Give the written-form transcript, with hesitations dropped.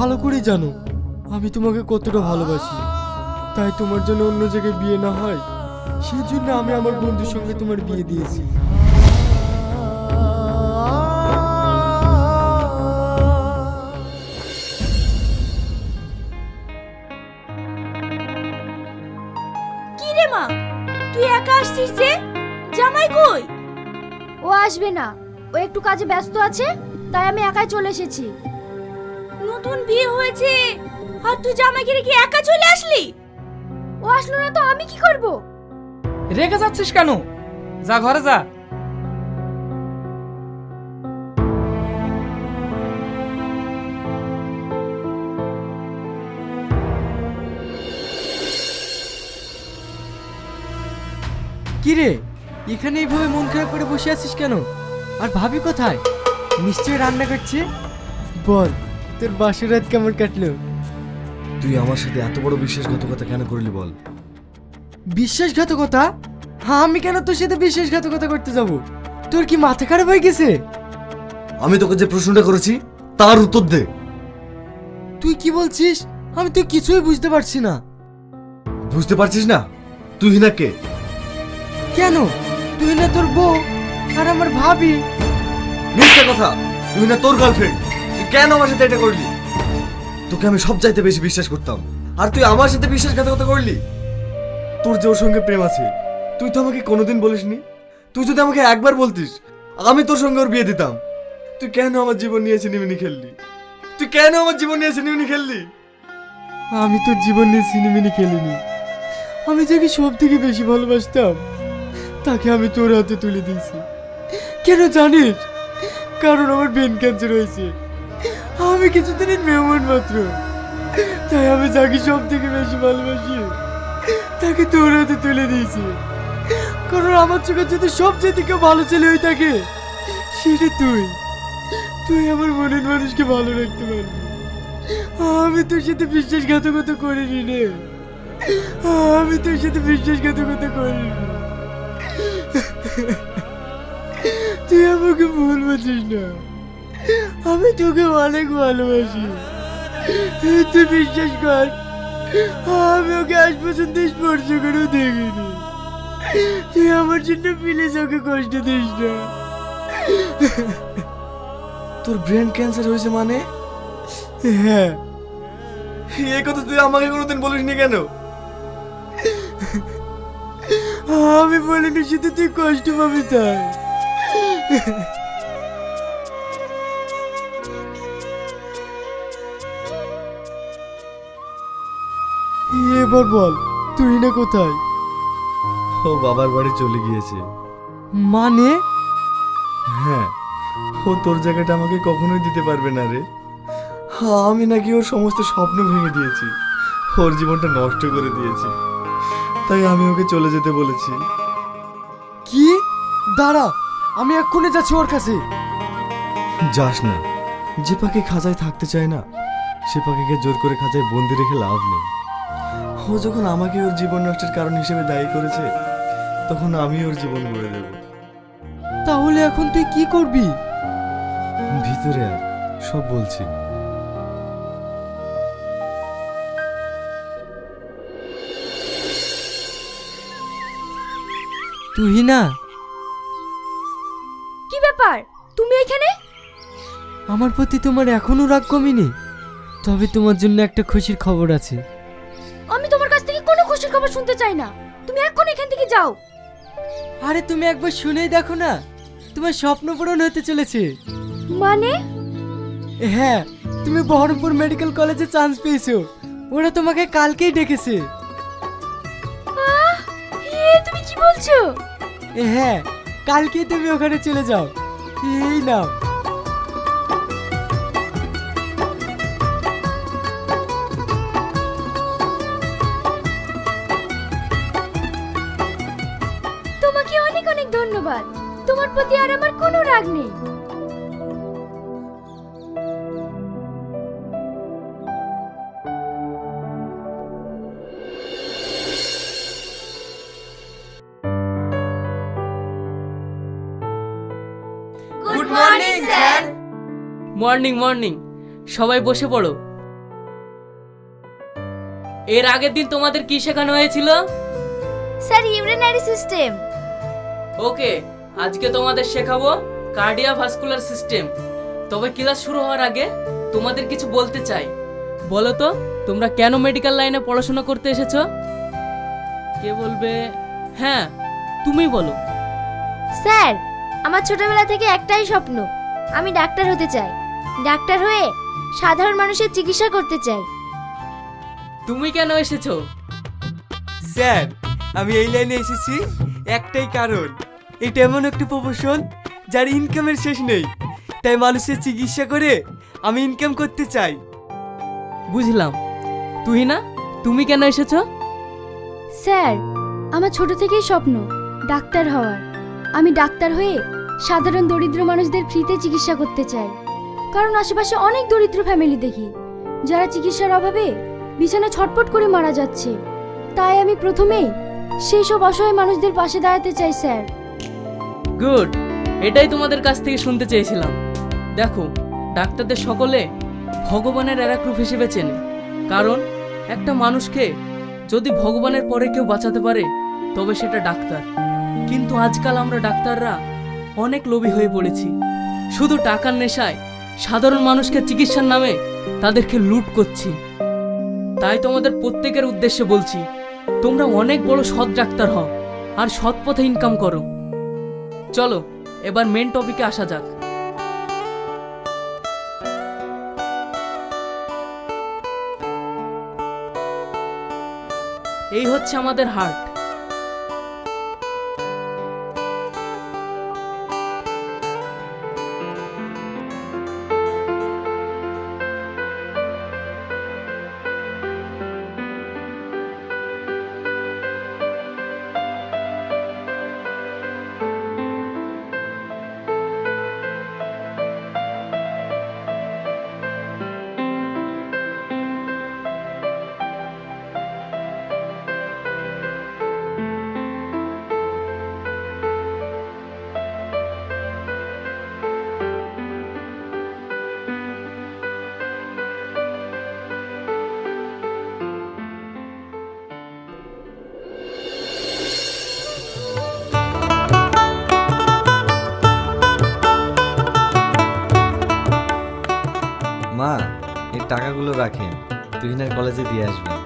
ভালো করে জানো আমি তোমাকে কতটা ভালোবাসি। তাই তোমার জন্য অন্য জায়গায় বিয়ে না হয় সেই জন্য আমি আমার বন্ধুর সঙ্গে তোমার বিয়ে দিয়েছি। কি রে মা, তুই একা আসছিস যে? জামাই কই? ও আসবে না, ও একটু কাজে ব্যস্ত আছে, তাই আমি একাই চলে এসেছি। নতুন বিয়ে হয়েছে আর তুই জামাইকে রেখে একা চলে আসলি? ও আসলো না তো আমি কি করব? রেগে যাচ্ছিস কেন? যা ঘরে যা। কি রে, এখানে এইভাবে মন খারাপ করে বসে আছিস কেন? আর ভাবি কোথায়? নিশ্চয়ই রান্না করছে। বল, তোর বাসর রাত কেমন কাটলো? তুই আমার সাথে এত বড় বিশ্বাসঘাতকতা কেন করলি বল? বিশ্বাসঘাতকতা? হ্যাঁ, আমি কেন তোর সাথে বিশ্বাসঘাতকতা করতে যাব? তোর কি মাথা খারাপ হয়ে গেছে? আমি তোকে যে প্রশ্নটা করেছি তার উত্তর দে। তুই কি বলছিস? আমি তো কিছুই বুঝতে পারছি না। বুঝতে পারছিস না? তুই না কে? কেন? তুই না তোর বউ আর আমার ভাবি। মিথ্যা কথা। তুই না তোর গার্লফ্রেন্ড। তুই কেন আমার সাথে এটা করলি? তোকে আমি সব চাইতে বেশি বিশ্বাস করতাম, আর তুই আমার সাথে বিশ্বাসঘাতকতা করলি। তোর যে ওর সঙ্গে প্রেম আছে তুই তো আমাকে কোনোদিন বলিসনি। তুই যদি আমাকে একবার বলতিস আমি তোর সঙ্গে ওর বিয়ে দিতাম। তুই কেন আমার জীবন নিয়ে ছিনিমিনি খেললি? তুই কেন আমার জীবন নিয়ে ছিনিমিনি খেললি? আমি তোর জীবন নিয়ে সিনেমিনি খেলিনি। আমি যাকে সব থেকে বেশি ভালোবাসতাম তাকে আমি তোর হাতে তুলে দিয়েছি। কেন জানিস? কারণ আমার ব্রেন ক্যান্সার হয়েছে। আমি কিছুদিনের মেহমান মাত্র, তাই আমি যাকে সব থেকে বেশি ভালোবাসি তাকে তোর হাতে তুলে দিয়েছি। কারণ আমার চোখে যদি সবচেয়ে কেউ ভালো ছেলে হয়ে থাকে সেটা তুই। তুই আমার মনের মানুষকে ভালো রাখতে পারবি। আমি তোর সাথে বিশ্বাসঘাতকতা করিনি রে। আমি তোর সাথে বিশ্বাসঘাতকতা করিনি। তুই আমাকে ভুল বুঝিস না। আমি তোকে অনেক ভালোবাসি। তুই বিশ্বাস কর, আমি ওকে আজ পর্যন্ত স্পর্শ করেও দেখিনি। তুই আমার জন্য প্লিজ ওকে কষ্ট দিস না। তোর ব্রেন ক্যান্সার হয়েছে মানে? হ্যাঁ। এই কথা তুই আমাকে কোনোদিন বলিসনি কেন? আমি বলিনি, শুধু তুই কষ্ট পাবি তাই। এবার বল, তুই না কোথায়? ও বাবার বাড়ি চলে গিয়েছে। মানে? হ্যাঁ, ও তোর জায়গাটা আমাকে কখনোই দিতে পারবে না রে। আমি নাকি ওর সমস্ত স্বপ্ন ভেঙে দিয়েছি, ওর জীবনটা নষ্ট করে দিয়েছি, তাই আমি ওকে চলে যেতে বলেছি। কি? দাঁড়া, আমি এক্ষুনি যাচ্ছি ওর কাছে। যাস না। যে পাখি খাঁচায় থাকতে চায় না সে পাখিকে জোর করে খাঁচায় বন্দি রেখে লাভ নেই। ও যখন আমাকে ওর জীবন নষ্টের কারণ হিসেবে দায়ী করেছে তখন আমি ওর জীবন গড়ে দেব। তাহলে এখন তুই কি করবি? ভিতরে আয়, সব বলছি। তুই না? কি ব্যাপার, তুমি এখানে? আমার প্রতি তোমার এখনো রাগ কমেনি? তবে তোমার জন্য একটা খুশির খবর আছে। আমি তোমার কাছ থেকে কোনো খুশির খবর শুনতে চাই না। তুমি এখন এখান থেকে যাও। আরে তুমি একবার শুনেই দেখো না, তোমার স্বপ্ন পূরণ হতে চলেছে। মানে? হ্যাঁ, তুমি বহরমপুর মেডিকেল কলেজে চান্স পেয়েছো। ওরা তোমাকে কালকেই ডেকেছে। তুমি কি বলছো? হ্যাঁ, কালকেই তুমি ওখানে চলে যাও। এই নাও। তোমাকে অনেক অনেক ধন্যবাদ। তোমার প্রতি আর আমার কোনো রাগ নেই। Good morning sir. Morning morning. সবাই বসে পড়ো। এর আগের দিন তোমাদের কি শেখানো হয়েছিল? Sir urinary system. ওকে, আজকে তোমাদের শেখাবো কার্ডিওভাস্কুলার সিস্টেম। তবে ক্লাস শুরু হওয়ার আগে তোমাদের কিছু বলতে চাই। বলো তো, তোমরা কেন মেডিকেল লাইনে পড়াশোনা করতে এসেছো? কে বলবে? হ্যাঁ, তুমি বলো। স্যার, আমার ছোটবেলা থেকে একটাই স্বপ্ন, আমি ডাক্তার হতে চাই। ডাক্তার হয়ে সাধারণ মানুষের চিকিৎসা করতে চাই। তুমি কেন এসেছো? স্যার, আমি এই লাইনে এসেছি একটাই কারণ, এটা এমন একটি প্রফেশন যার ইনকামের শেষ নেই, তাই মানুষের চিকিৎসা করে আমি ইনকাম করতে চাই। বুঝলাম। তুই না, তুমি কেন এসেছো? স্যার, আমার ছোট থেকেই স্বপ্ন ডাক্তার হওয়ার। আমি ডাক্তার হয়ে সাধারণ দরিদ্র মানুষদের ফ্রিতে চিকিৎসা করতে চাই। কারণ আশেপাশে অনেক দরিদ্র ফ্যামিলি দেখি যারা চিকিৎসার অভাবে বিছানায় ছটফট করে মারা যাচ্ছে। তাই আমি প্রথমেই সেই সব অসহায় মানুষদের পাশে দাঁড়াতে চাই স্যার। গুড, এটাই তোমাদের কাছ থেকে শুনতে চেয়েছিলাম। দেখো, ডাক্তারদের সকলে ভগবানের আর এক রূপ হিসেবে চেনে। কারণ একটা মানুষকে যদি ভগবানের পরে কেউ বাঁচাতে পারে তবে সেটা ডাক্তার। কিন্তু আজকাল আমরা ডাক্তাররা অনেক লোভী হয়ে পড়েছি। শুধু টাকার নেশায় সাধারণ মানুষকে চিকিৎসার নামে তাদেরকে লুট করছি। তাই তোমাদের প্রত্যেকের উদ্দেশ্যে বলছি, তোমরা অনেক বড় সৎ ডাক্তার হও আর সৎ পথে ইনকাম করো। চলো এবার মেন টপিকে আসা যাক। এই হচ্ছে আমাদের হার্ট। মা, এই টাকাগুলো রাখেন, তুহিনার কলেজে দিয়ে আসবেন।